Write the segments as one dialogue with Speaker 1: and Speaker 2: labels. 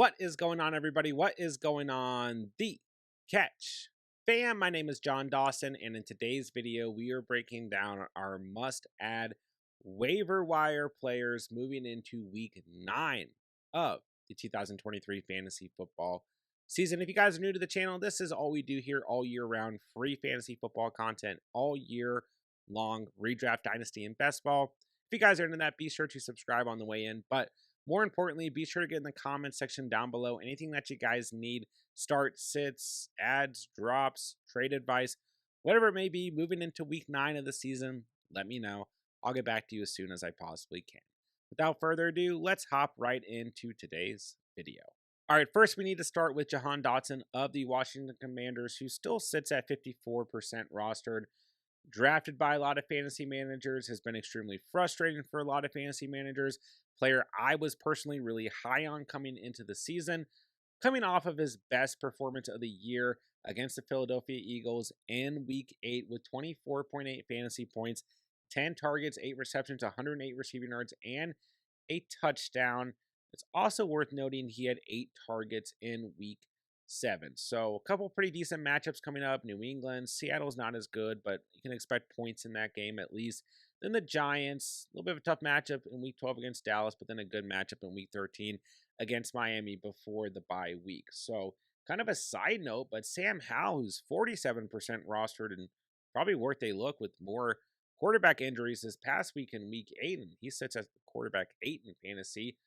Speaker 1: What is going on, everybody? What is going on, the Catch fam? My name is John Dawson, and in today's video, we are breaking down our must-add waiver wire players moving into Week 9 of the 2023 fantasy football season. If you guys are new to the channel, this is all we do here all year round. Free fantasy football content all year long. Redraft, Dynasty, and Best Ball. If you guys are into that, be sure to subscribe on the way in. But more importantly, be sure to get in the comments section down below anything that you guys need. Start, sits, ads, drops, trade advice, whatever it may be, moving into Week 9 of the season, let me know. I'll get back to you as soon as I possibly can. Without further ado, let's hop right into today's video. All right, first we need to start with Jahan Dodson of the Washington Commanders, who still sits at 54% rostered. Drafted by a lot of fantasy managers, has been extremely frustrating for a lot of fantasy managers. Player I was personally really high on coming into the season, coming off of his best performance of the year against the Philadelphia Eagles in Week 8 with 24.8 fantasy points, 10 targets, 8 receptions, 108 receiving yards, and a touchdown. It's also worth noting he had 8 targets in Week 7. So a couple pretty decent matchups coming up. New England, Seattle's not as good, but you can expect points in that game at least. Then the Giants, a little bit of a tough matchup in Week 12 against Dallas, but then a good matchup in Week 13 against Miami before the bye week. So kind of a side note, but Tamm Hill, who's 47% rostered and probably worth a look with more quarterback injuries this past week in Week 8, and he sits at quarterback 8 in fantasy.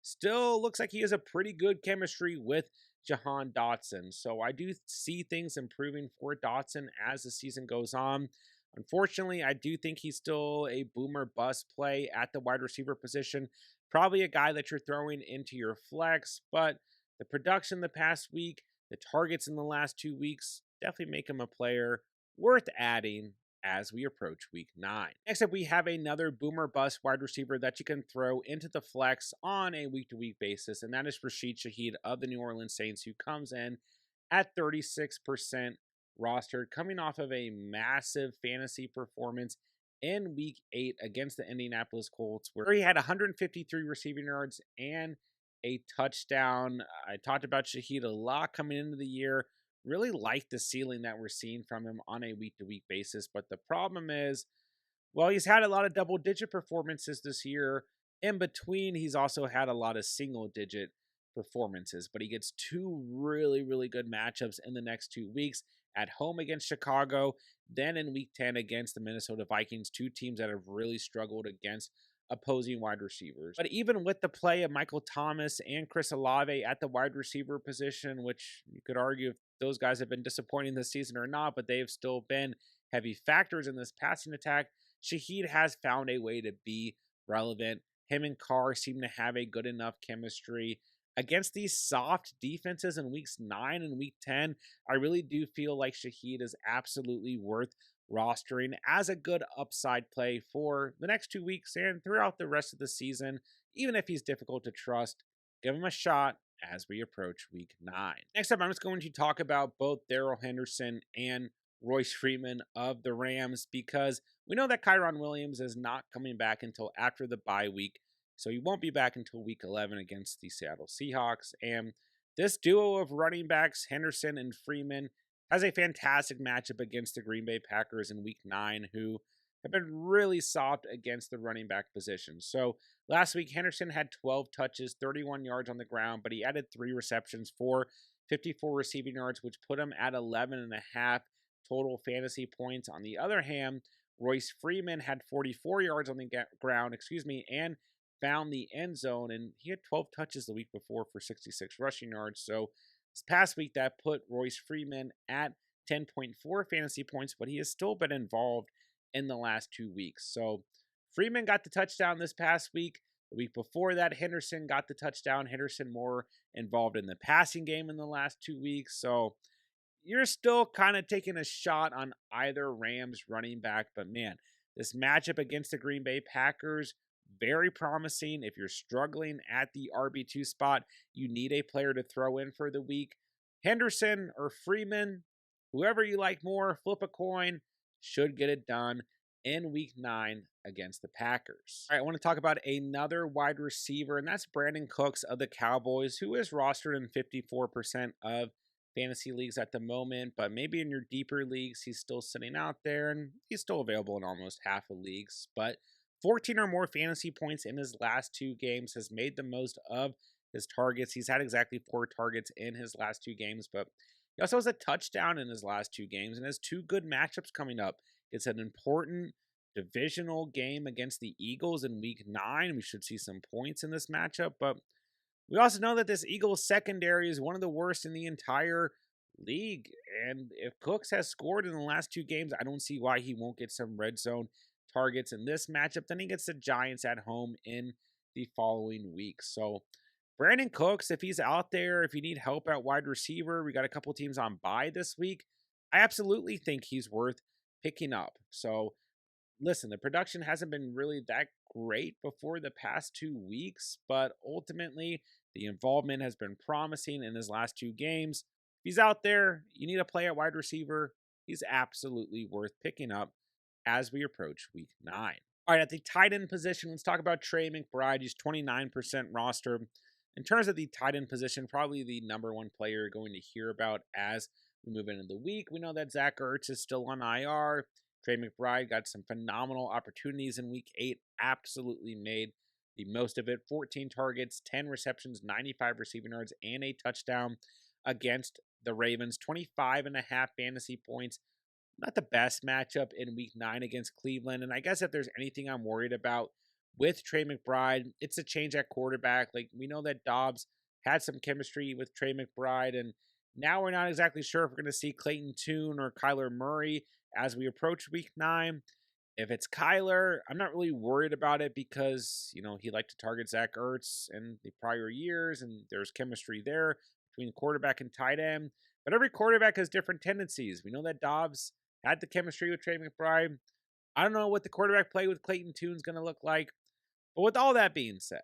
Speaker 1: Still looks like he has a pretty good chemistry with Jahan Dodson. So I do see things improving for Dodson as the season goes on. Unfortunately, I do think he's still a boomer bust play at the wide receiver position. Probably a guy that you're throwing into your flex, but the production the past week, the targets in the last 2 weeks, definitely make him a player worth adding as we approach Week 9. Next up, we have another boomer bust wide receiver that you can throw into the flex on a week-to-week basis, and that is Rashod Shaheed of the New Orleans Saints, who comes in at 36% rostered, coming off of a massive fantasy performance in Week 8 against the Indianapolis Colts, where he had 153 receiving yards and a touchdown. I talked about Shaheed a lot coming into the year. Really like the ceiling that we're seeing from him on a week-to-week basis. But the problem is, well, he's had a lot of double-digit performances this year. In between, he's also had a lot of single-digit performances. But he gets 2 really, really good matchups in the next 2 weeks. At home against Chicago, then in Week 10 against the Minnesota Vikings, 2 teams that have really struggled against opposing wide receivers. But even with the play of Michael Thomas and Chris Olave at the wide receiver position, which you could argue if those guys have been disappointing this season or not, but they've still been heavy factors in this passing attack, Shaheed has found a way to be relevant. Him and Carr seem to have a good enough chemistry. Against these soft defenses in Weeks 9 and Week 10, I really do feel like Shaheed is absolutely worth rostering as a good upside play for the next 2 weeks and throughout the rest of the season. Even if he's difficult to trust, give him a shot as we approach Week 9. Next up, I'm just going to talk about both Daryl Henderson and Royce Freeman of the Rams, because we know that Kyron Williams is not coming back until after the bye week. So he won't be back until Week 11 against the Seattle Seahawks. And this duo of running backs, Henderson and Freeman, has a fantastic matchup against the Green Bay Packers in Week 9, who have been really soft against the running back position. So last week, Henderson had 12 touches, 31 yards on the ground, but he added 3 receptions for 54 receiving yards, which put him at 11.5 total fantasy points. On the other hand, Royce Freeman had 44 yards on the ground, and found the end zone, and he had 12 touches the week before for 66 rushing yards. So this past week, that put Royce Freeman at 10.4 fantasy points, but he has still been involved in the last 2 weeks. So Freeman got the touchdown this past week. The week before that, Henderson got the touchdown. Henderson more involved in the passing game in the last 2 weeks. So you're still kind of taking a shot on either Rams running back. But man, this matchup against the Green Bay Packers, very promising. If you're struggling at the RB2 spot, you need a player to throw in for the week. Henderson or Freeman, whoever you like more, flip a coin, should get it done. in week 9 against the Packers. All right, I want to talk about another wide receiver, and that's Brandon Cooks of the Cowboys, who is rostered in 54% of fantasy leagues at the moment, but maybe in your deeper leagues, he's still sitting out there, and he's still available in almost half of leagues. But 14 or more fantasy points in his last 2 games, has made the most of his targets. He's had exactly 4 targets in his last 2 games, but he also has a touchdown in his last 2 games and has 2 good matchups coming up. It's an important divisional game against the Eagles in week 9. We should see some points in this matchup, but we also know that this Eagles secondary is one of the worst in the entire league. And if Cooks has scored in the last 2 games, I don't see why he won't get some red zone targets in this matchup. Then he gets the Giants at home in the following week. So Brandon Cooks, if he's out there, if you need help at wide receiver, we got a couple teams on bye this week. I absolutely think he's worth picking up. So listen, the production hasn't been really that great before the past 2 weeks, but ultimately the involvement has been promising in his last 2 games. If he's out there, you need to play at wide receiver. He's absolutely worth picking up as we approach week 9. All right, at the tight end position, let's talk about Trey McBride. He's 29% roster. In terms of the tight end position, probably the number 1 player you're going to hear about as we move into the week. We know that Zach Ertz is still on IR. Trey McBride got some phenomenal opportunities in week 8, absolutely made the most of it. 14 targets, 10 receptions, 95 receiving yards, and a touchdown against the Ravens. 25.5 fantasy points. Not the best matchup in week 9 against Cleveland. And I guess if there's anything I'm worried about with Trey McBride, it's a change at quarterback. Like, we know that Dobbs had some chemistry with Trey McBride, and now we're not exactly sure if we're going to see Clayton Tune or Kyler Murray as we approach week 9. If it's Kyler, I'm not really worried about it because, he liked to target Zach Ertz in the prior years, and there's chemistry there between quarterback and tight end. But every quarterback has different tendencies. We know that Dobbs had the chemistry with Trey McBride. I don't know what the quarterback play with Clayton Tune is going to look like. But with all that being said,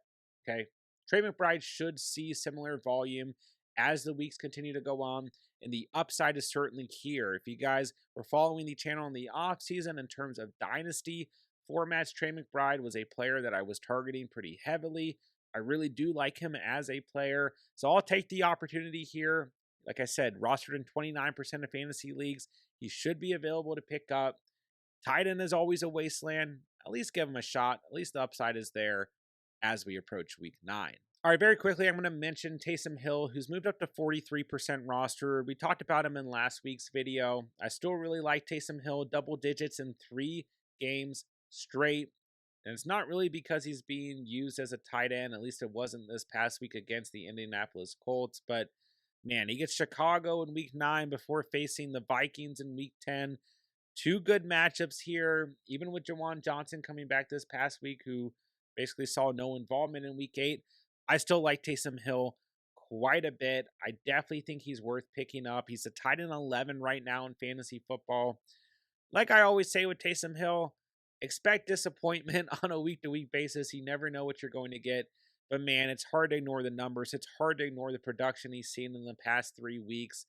Speaker 1: okay, Trey McBride should see similar volume as the weeks continue to go on, and the upside is certainly here. If you guys were following the channel in the offseason in terms of dynasty formats, Trey McBride was a player that I was targeting pretty heavily. I really do like him as a player, so I'll take the opportunity here. Like I said, rostered in 29% of fantasy leagues. He should be available to pick up. Tight end is always a wasteland. At least give him a shot. At least the upside is there as we approach week 9. All right, very quickly, I'm going to mention Tamm Hill, who's moved up to 43% roster. We talked about him in last week's video. I still really like Tamm Hill, double digits in 3 games straight. And it's not really because he's being used as a tight end. At least it wasn't this past week against the Indianapolis Colts. But, man, he gets Chicago in week 9 before facing the Vikings in week 10. 2 good matchups here, even with Juwan Johnson coming back this past week, who basically saw no involvement in week 8. I still like Tamm Hill quite a bit. I definitely think he's worth picking up. He's a tight end 11 right now in fantasy football. Like I always say with Tamm Hill, expect disappointment on a week-to-week basis. You never know what you're going to get. But, man, it's hard to ignore the numbers. It's hard to ignore the production he's seen in the past 3 weeks.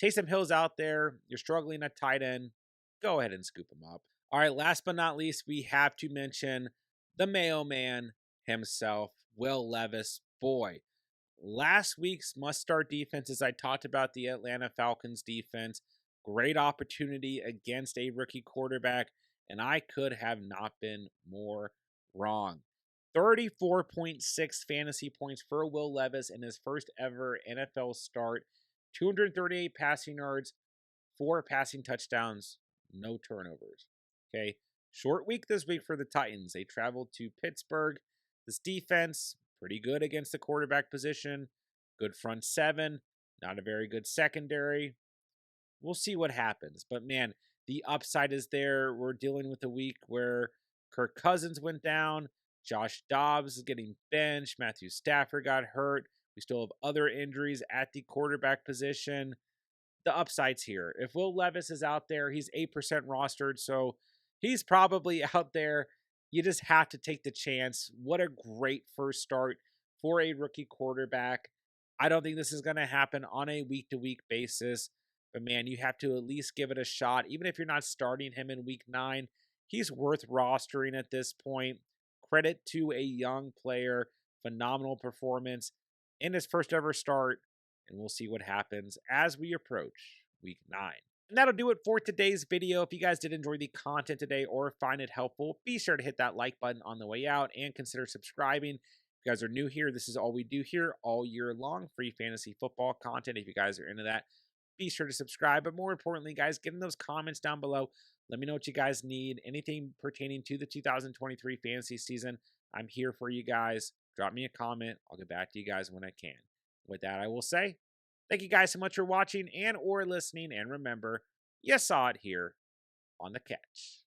Speaker 1: Tamm Hill's out there. You're struggling at tight end. Go ahead and scoop him up. All right, last but not least, we have to mention the Mayo Man himself, Will Levis. Boy, last week's must-start defense, as I talked about the Atlanta Falcons defense, great opportunity against a rookie quarterback, and I could have not been more wrong. 34.6 fantasy points for Will Levis in his first ever NFL start, 238 passing yards, 4 passing touchdowns, no turnovers. Okay. Short week this week for the Titans. They traveled to Pittsburgh. This defense, pretty good against the quarterback position. Good front 7. Not a very good secondary. We'll see what happens. But, man, the upside is there. We're dealing with a week where Kirk Cousins went down. Josh Dobbs is getting benched. Matthew Stafford got hurt. We still have other injuries at the quarterback position. The upside's here. If Will Levis is out there, he's 8% rostered, so he's probably out there. You just have to take the chance. What a great first start for a rookie quarterback. I don't think this is going to happen on a week-to-week basis, but, man, you have to at least give it a shot. Even if you're not starting him in week 9, he's worth rostering at this point. Credit to a young player, phenomenal performance in his first ever start, and we'll see what happens as we approach week 9. And that'll do it for today's video. If you guys did enjoy the content today or find it helpful, be sure to hit that like button on the way out and consider subscribing. If you guys are new here, this is all we do here all year long, free fantasy football content. If you guys are into that, be sure to subscribe. But more importantly, guys, get in those comments down below. Let me know what you guys need. Anything pertaining to the 2023 fantasy season, I'm here for you guys. Drop me a comment. I'll get back to you guys when I can. With that, I will say, thank you guys so much for watching and or listening. And remember, you saw it here on The Catch.